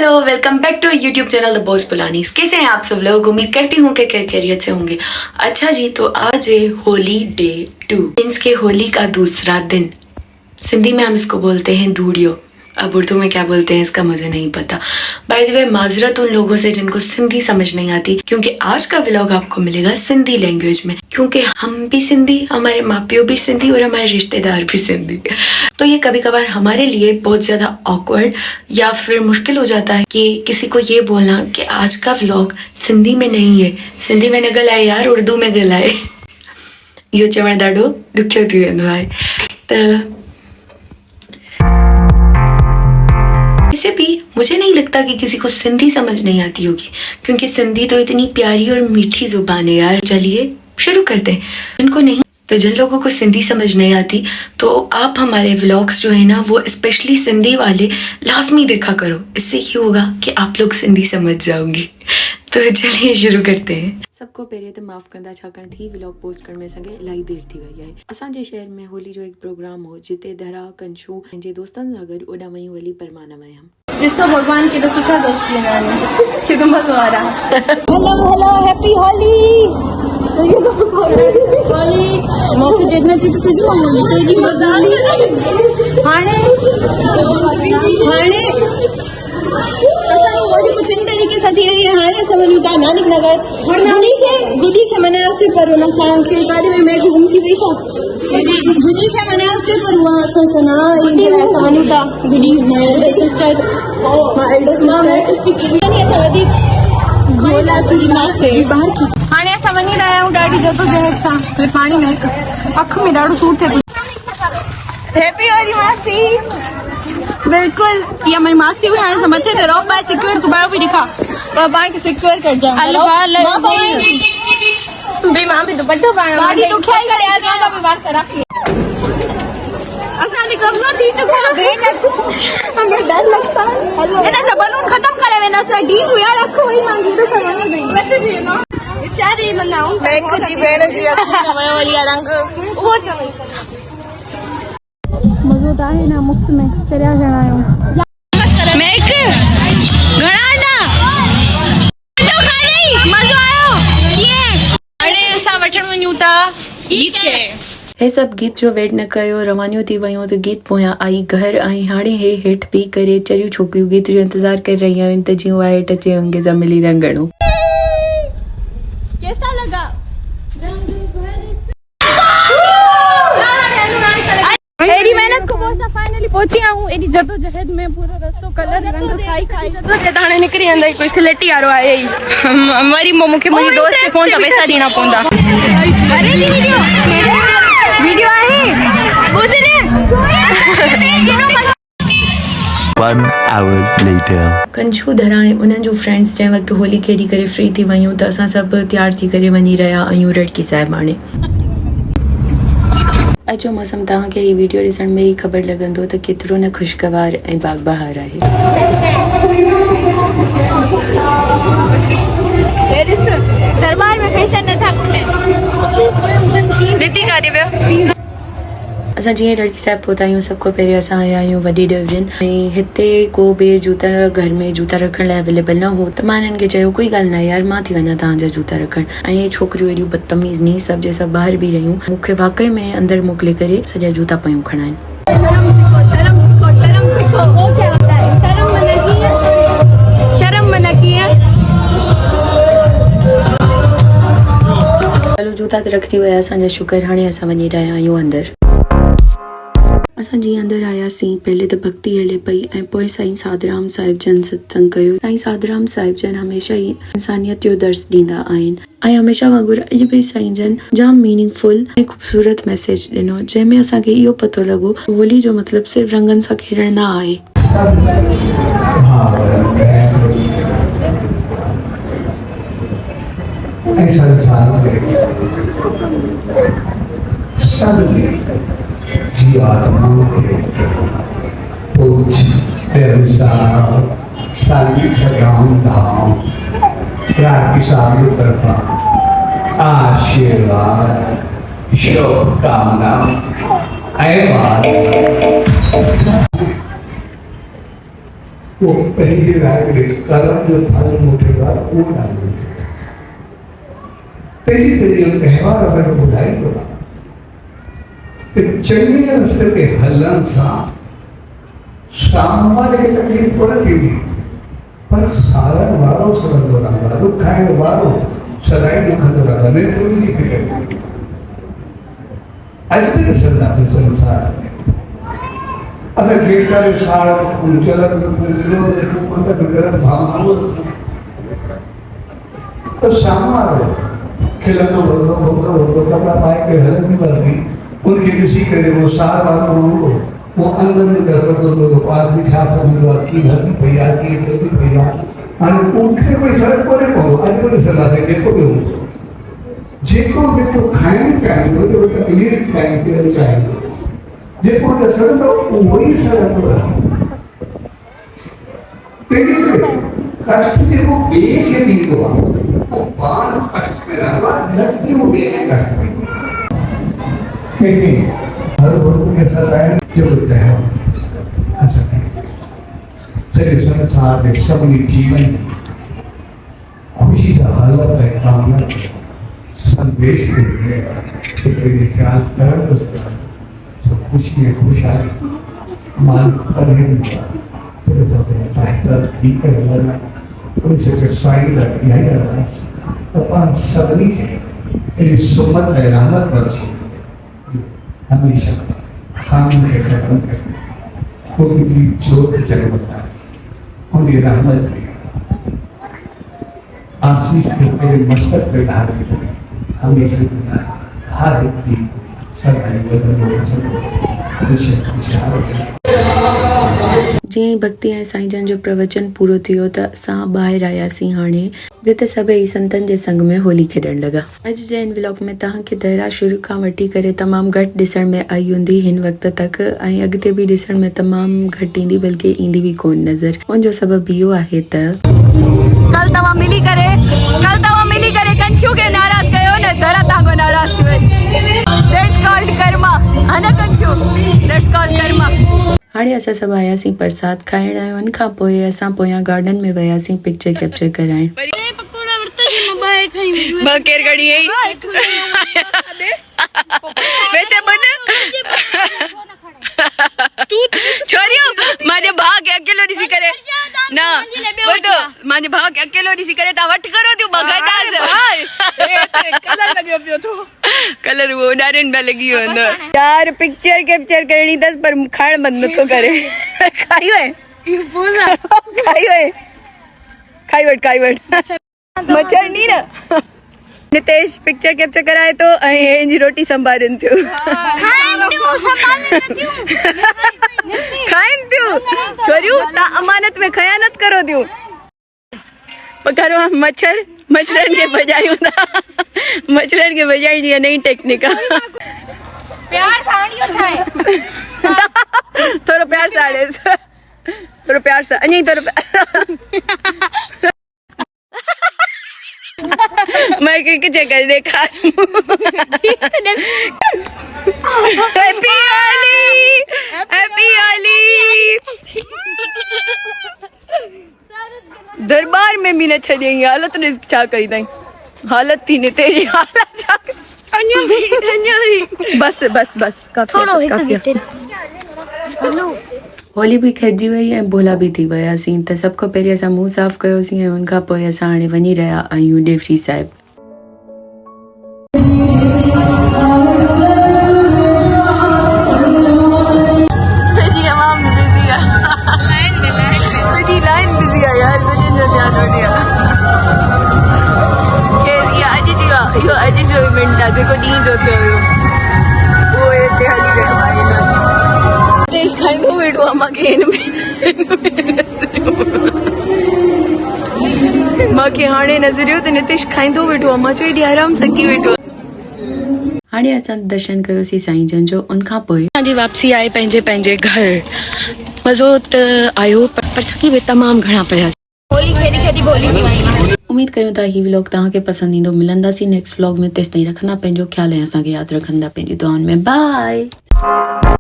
Hello, welcome back to YouTube channel the boss पुलानीस। कैसे हैं आप सब लोग? उम्मीद करती हूँ कि खैरियत से होंगे। अच्छा जी, तो आज है होली डे 2 मींस के होली का दूसरा दिन। सिंधी में हम इसको बोलते हैं धूड़ियो। अब उर्दू में क्या बोलते हैं इसका मुझे नहीं पता। बाय द वे, माजरत उन लोगों से जिनको सिंधी समझ नहीं आती, क्योंकि आज का व्लॉग आपको मिलेगा सिंधी लैंग्वेज में, क्योंकि हम भी सिंधी, हमारे माँ प्यो भी सिंधी और हमारे रिश्तेदार भी सिंधी। तो ये कभी कभार हमारे लिए बहुत ज्यादा ऑकवर्ड या फिर मुश्किल हो जाता है कि किसी को ये बोलना कि आज का व्लॉग सिंधी में नहीं है, सिंधी में न ॻाल्हाए यार, उर्दू में ॻाल्हाए। इहो चवणु ॾाढो ॾुखियो थी वेंदो आहे। त वैसे भी मुझे नहीं लगता कि किसी को सिंधी समझ नहीं आती होगी, क्योंकि सिंधी तो इतनी प्यारी और मीठी जुबान है यार। चलिए शुरू करते हैं। जिनको नहीं, तो जिन लोगों को सिंधी समझ नहीं आती, तो आप हमारे व्लॉग्स जो है ना, वो स्पेशली सिंधी वाले लाजमी देखा करो। इससे ये होगा कि आप लोग सिंधी समझ जाओगे। तो चलिए शुरू करते हैं। सबको पहिरें त माफ़ कंदा, छाकाणि थी व्लॉग पोस्ट करण में असांखे इलाही देरि थी वई आहे। असांजे शहर में होली जो हिकु प्रोग्राम हो, जिते धरा कंशू पंहिंजे दोस्तनि सां गॾु ओॾां वयूं हली परमाना वयमि। जिसको भगवान के तो सुखा दोस्ती है कि तुम तो आ रहा। Hello hello, happy Holi. Holi मौके जितना चीज कुछ तेजी मजाली हाणे होली कुछ इन तरीके से थी रही है। हाणे समझू था नानक नगर गुडी के मना से पर ना सांग के गाड़ी में मैं घूमती देशा गुडी के मना से पर वहां से सना इंडिया में समझू था गुडी my sister my elder sister नहीं ऐसा वधी गोला की मां से बाहर की हाणे असां वञी रहिया आहियूं ॾाढी जदोजहद सां। फिर पाणी में अख में ॾाढो सूर थिए। हैप्पी होली मासी। बिल्कुल, ये मेरी मासी हुई हाणे मथे ते रहो पाए सिक्योर तू बायो भी दिखा तो पाण के सिक्योर कर जा। बे मां भी दुपट्टो पाणो गाड़ी तो ख्याल कर यार, मां भी बात करा। असांजी कब्जा थी चुको है, हमें डर लगता है। एना से बलून खत्म करे वेना से डी हुआ रखो वही मांगी तो सवाल नहीं वैसे भी ना चारी मनाऊं मैं कुछ भेण जी अखी हवे वाली रंग वो चवे मजो तो है ना। मुफ्त में चरिया घणा आयो मैं एक घणा ना तो खाली मजो आयो ये अरे असा वठण वणूता गीत के हे सभु गीत जो वेट न कयो, रवानियूं थी वयूं त गीत पोयां आई घर ऐं हाणे हे हेठि बीह करे चरियूं छोकिरियूं गीत जो इंतज़ारु करे रही आहिनि त जीअं उहा हेठि अचे उनखे सां मिली रंगणो। कैसा लगा? एडी मेहनत को बहुत फाइनली पहुंची हूं। एडी जदोजहद में पूरा रस्तो कलर रंग खाई खाई जदोजहद हाणे निकरी अंदर कोई सिलेटी वारो आहे ही मरी मुखे मुंहिंजी दोस्त खे फोन त पैसा ॾियणा पवंदा। अरे दी वीडियो आहे ॿुध रे। 1 hour later कंशू धरा ऐं उन्हनि जूं फ्रेंड्स जंहिं वक़्तु होली खेॾी करे फ्री थी वयूं त असां सभु तयारु थी करे वञी रहिया आहियूं रड़की साहिब। हाणे अचो मौसम तव्हांखे हीअ वीडियो ॾिसण में ई ख़बर लॻंदो त केतिरो न ख़ुशगवार ऐं बागबहार आहे। दरबार में फैशन न था रीति का दिव्य। असां जीअं लड़की साहिब पहुता आहियूं, सभु खां पहिरियों असां आया आहियूं वॾी डिवीजन ऐं हिते को बि जूता घर में जूता रखण लाइ अवेलेबल न हो। त मां हिननि खे चयो कोई ॻाल्हि न आहे यार, मां थी वञा तव्हांजा जूता रखण। ऐं हे छोकिरियूं एॾियूं बदतमीज़ नी, सभु जे सभु ॿाहिरि बि रहियूं, मूंखे वाकई में अंदरि मोकिले करे सॼा जूता पयूं खणाइनि। हलो जूता त रखजी विया असांजा, शुक्र। हाणे असां वञी रहिया आहियूं अंदरि। असां जीअं अंदरि आयासीं, पहले त भक्ति हले पई ऐं पोइ साईं साधराम साहिब जन सत्संग कयो। साईं साधराम साहिब जन हमेशह ई इंसानियत जो दर्स ॾींदा आहिनि ऐं हमेशह वांगुरु अॼु बि साईं जन जाम मीनिंगफुल ऐं ख़ूबसूरत मैसेज ॾिनो, जंहिंमें असांखे इहो पतो लॻो होली जो मतिलबु सिर्फ़ु रंगनि सां खेॾणु न आहे। आशीर्वाद शुभकामना वो पहली राय कर्म जो फल मुठेगा वो डाल तेरी तेरी व्यवहार अगर बुलाई तो चंगी रस्ते के हलन सा सामान्य की तकलीफ पड़ती थी पर सारा वारों सरंदो रहा दुख खाए वारों सदाई दुख रहा मैं कोई नहीं फिक्र आज भी संसार से संसार असा जैसा शाळा उंचला तो भावना तो सामार खिलतो बोलतो कपड़ा पाए के हलत नहीं बरती उनके किसी करे वो सार वालों वो अंदर में कर सकते तो पार की छा समझ की घर की भैया की भैया और उनके कोई फर्क पड़े को आज कोई सलाह से के को जेको जेको खाने चाहिए तो तकलीफ खाने चाहिए जेको जो सर तो वही सर तो रहा तेरे कष्ट जेको बे के दी तो वो बाण कष्ट में रहा लगी वो बे के कष्ट में लेकिन हर वर्ग के साथ आए जो होता है ऐसा नहीं तेरे संसार में सबनी जीवन खुशी से हालत है कामना संदेश के लिए तेरे ख्याल कर उसका सब खुशी में खुशहाली मान पर ही तेरे साथ बेहतर ठीक है लगा उनसे साई लग यही रहा अपन सबनी के तेरी सुमत है रहमत बख्शी हमेशा खामों के खत्म कर खुद की जोत जगमता है उनकी रहमत आशीष के तेरे मस्तक पे डाल के हमेशा हर एक चीज सदाई बदल सकते जीअं भक्ति ऐं साईं जन जो प्रवचन पूरो थियो त असां ॿाहिरि आयासीं हाणे जिते सभई संतनि जे संग में होली खेॾण लॻा। अॼु जे हिन व्लॉग में तव्हांखे दहरा शुरू खां वठी करे तमामु घटि ॾिसण में आई हूंदी हिन वक़्त तक ऐं अॻिते बि ॾिसण में तमामु घटि ईंदी बल्कि ईंदी बि कोन नज़र। उनजो सबबु इहो आहे त कल तव्हां मिली करे कंशू के नाराज कयो न दरा तांगो नाराज थियो दैट्स कॉल्ड कर्मा अन कंशू दैट्स कॉल्ड कर्मा। हाणे असां सभु आयासीं प्रसाद खाइण ऐं उन खां पोइ असां पोयां गार्डन में वियासीं पिक्चर कैप्चर कराइण। बकेर गड़ी है वैसे बन तू छोरियो माजे भाग के अकेलो दिसी करे ना वो तो माजे भाग के अकेलो दिसी करे ता वट करो तू बगादास कलर लगे पियो तो कलर वो नारन में लगी हो अंदर यार पिक्चर कैप्चर करनी 10 पर खाण बंद तो करे खाइयो है ये बोला खाई वट मच्छर नहीं ना नितेश पिक्चर कैप्चर कराए तो ऐं जी रोटी संभारन थियो खाइन थियो छोरियो ता अमानत में खयानत करो थियो पकड़ो मच्छरन के बजायो ना मच्छरन के बजाई जी नई टेक्निक प्यार साड़ियो छाए थोरो प्यार साड़े थोरो प्यार सा अनी थोरो मैं के जगह देखा हैप्पी होली दरबार में भी न छॾे हालत ने छा कई ताई हालत थी नितेश हालत छा बस काफी होली भी खेॾिजी वई ऐं भोला बि थी वियासीं त सभ खां पहिरीं असां मुंहुं साफ़ कयोसीं ऐं उनखां पोइ असां हाणे वञी रहिया आहियूं डेवरी साहिब। अॼु जो इवेंट आहे जेको ॾींहं जो थियो हुयो उहो हिते हली रहियो आहे तेल खाईंदो वेठो आहे मूंखे हिन में मूंखे हाणे नज़रियो त नितेश खाईंदो वेठो आहे मां चयो हेॾी आराम सां की वेठो आहे। हाणे असां दर्शन कयोसीं साईं जन जो उनखां पोइ असांजी वापसी आहे पंहिंजे घर मज़ो त आयो पर थकी बि तमामु घणा पियासीं होली खेॾी भोली थी वई। उम्मीद कयूं था ही व्लॉग तव्हांखे पसंदि ईंदो। मिलंदासीं नेक्स्ट व्लॉग में तेसिताईं रखंदा पंहिंजो ख्याल ऐं असांखे यादि रखंदा पंहिंजी दुआउनि में बाय।